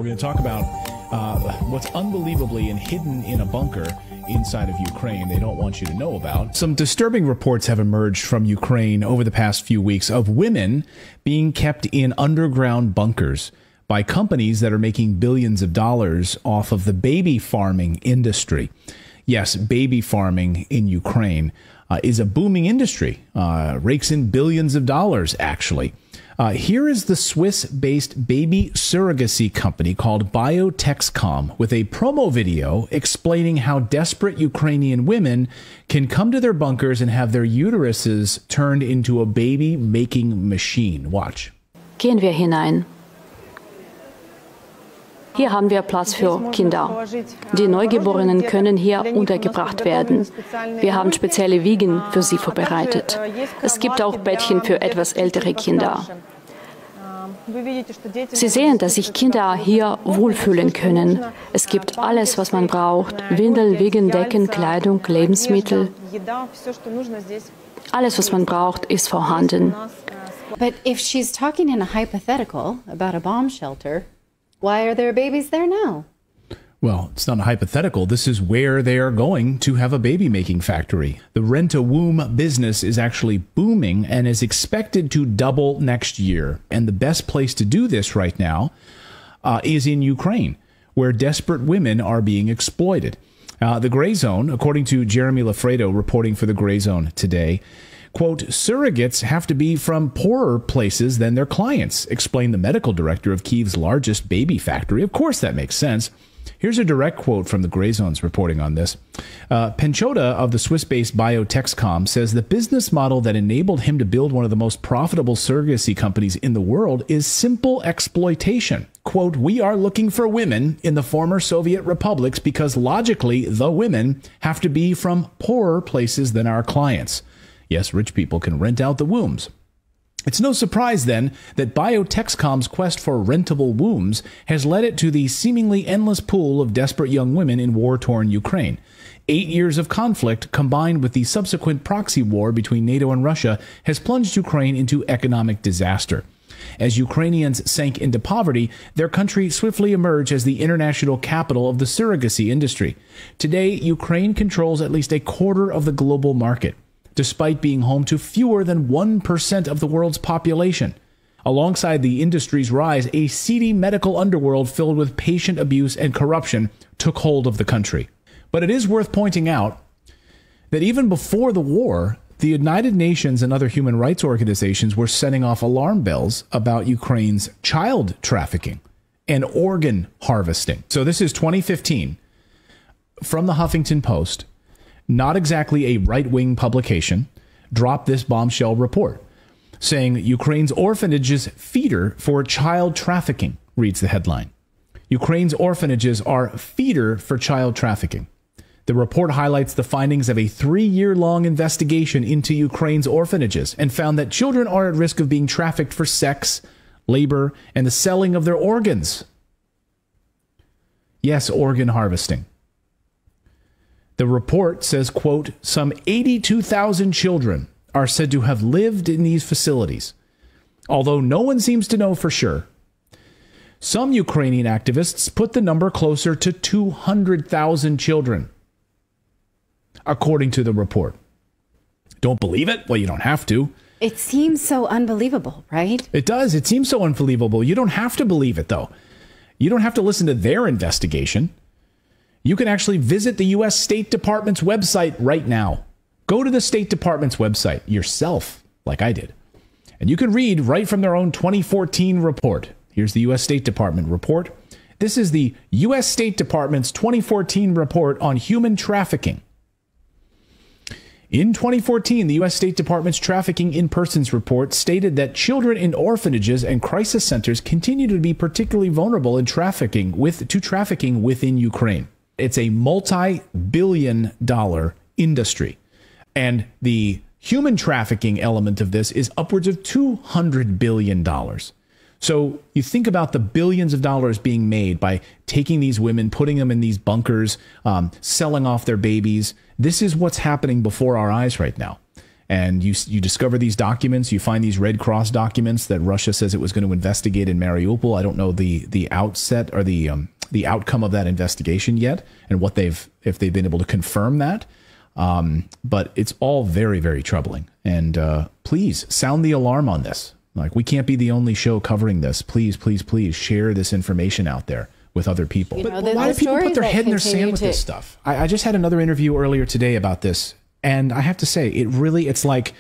going to talk about what's unbelievably and hidden in a bunker inside of Ukraine they don't want you to know about. Some disturbing reports have emerged from Ukraine over the past few weeks of women being kept in underground bunkers by companies that are making billions of dollars off of the baby farming industry. Yes, baby farming in Ukraine is a booming industry, rakes in billions of dollars, actually. Here is the Swiss-based baby surrogacy company called Biotexcom with a promo video explaining how desperate Ukrainian women can come to their bunkers and have their uteruses turned into a baby-making machine. Watch. Gehen wir hinein. Hier haben wir Platz für Kinder. Die Neugeborenen können hier untergebracht werden. Wir haben spezielle Wiegen für sie vorbereitet. Es gibt auch Bettchen für etwas ältere Kinder. Sie sehen, dass sich Kinder hier wohlfühlen können. Es gibt alles, was man braucht. Windeln, Wiegen, Decken, Kleidung, Lebensmittel. Alles, was man braucht, ist vorhanden. But if she's talking in a hypothetical about a bomb shelter, why are there babies there now? Well, it's not a hypothetical. This is where they are going to have a baby-making factory. The rent-a-womb business is actually booming and is expected to double next year. And the best place to do this right now is in Ukraine, where desperate women are being exploited. The Gray Zone, according to Jeremy Lafredo reporting for the Gray Zone today, quote, surrogates have to be from poorer places than their clients, explained the medical director of Kyiv's largest baby factory. Of course, that makes sense. Here's a direct quote from the Gray Zone's reporting on this. Penchoda of the Swiss-based Biotexcom says the business model that enabled him to build one of the most profitable surrogacy companies in the world is simple exploitation. Quote, we are looking for women in the former Soviet republics because logically the women have to be from poorer places than our clients. Yes, rich people can rent out the wombs. It's no surprise, then, that Biotexcom's quest for rentable wombs has led it to the seemingly endless pool of desperate young women in war-torn Ukraine. 8 years of conflict, combined with the subsequent proxy war between NATO and Russia, has plunged Ukraine into economic disaster. As Ukrainians sank into poverty, their country swiftly emerged as the international capital of the surrogacy industry. Today, Ukraine controls at least a quarter of the global market, despite being home to fewer than 1% of the world's population. Alongside the industry's rise, a seedy medical underworld filled with patient abuse and corruption took hold of the country. But it is worth pointing out that even before the war, the United Nations and other human rights organizations were setting off alarm bells about Ukraine's child trafficking and organ harvesting. So this is 2015 from the Huffington Post. Not exactly a right-wing publication, dropped this bombshell report, saying Ukraine's orphanages feeder for child trafficking, reads the headline. Ukraine's orphanages are feeder for child trafficking. The report highlights the findings of a 3-year-long investigation into Ukraine's orphanages and found that children are at risk of being trafficked for sex, labor, and the selling of their organs. Yes, organ harvesting. The report says, quote, some 82,000 children are said to have lived in these facilities, although no one seems to know for sure. Some Ukrainian activists put the number closer to 200,000 children, according to the report. Don't believe it? Well, you don't have to. It seems so unbelievable, right? It does. It seems so unbelievable. You don't have to believe it, though. You don't have to listen to their investigation. You can actually visit the U.S. State Department's website right now. Go to the State Department's website yourself, like I did. And you can read right from their own 2014 report. Here's the U.S. State Department report. This is the U.S. State Department's 2014 report on human trafficking. In 2014, the U.S. State Department's Trafficking in Persons report stated that children in orphanages and crisis centers continue to be particularly vulnerable in trafficking within Ukraine. It's a multi-billion-dollar industry. And the human trafficking element of this is upwards of $200 billion. So you think about the billions of dollars being made by taking these women, putting them in these bunkers, selling off their babies. This is what's happening before our eyes right now. And you discover these documents, you find these Red Cross documents that Russia says it was going to investigate in Mariupol. I don't know the outset or the outcome of that investigation yet, and if they've been able to confirm that. But it's all very, very troubling. And please sound the alarm on this. Like, we can't be the only show covering this. Please, please, please share this information out there with other people. But why do people put their head in their sand with this stuff? I just had another interview earlier today about this. And I have to say, it's like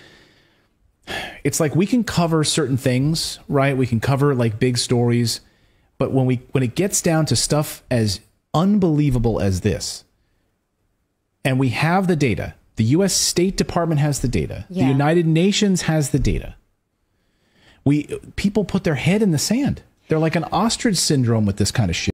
we can cover certain things, right? We can cover like big stories, but when it gets down to stuff as unbelievable as this, and we have the data, the U.S. State Department has the data, the United Nations has the data. People put their head in the sand. They're like an ostrich syndrome with this kind of shit.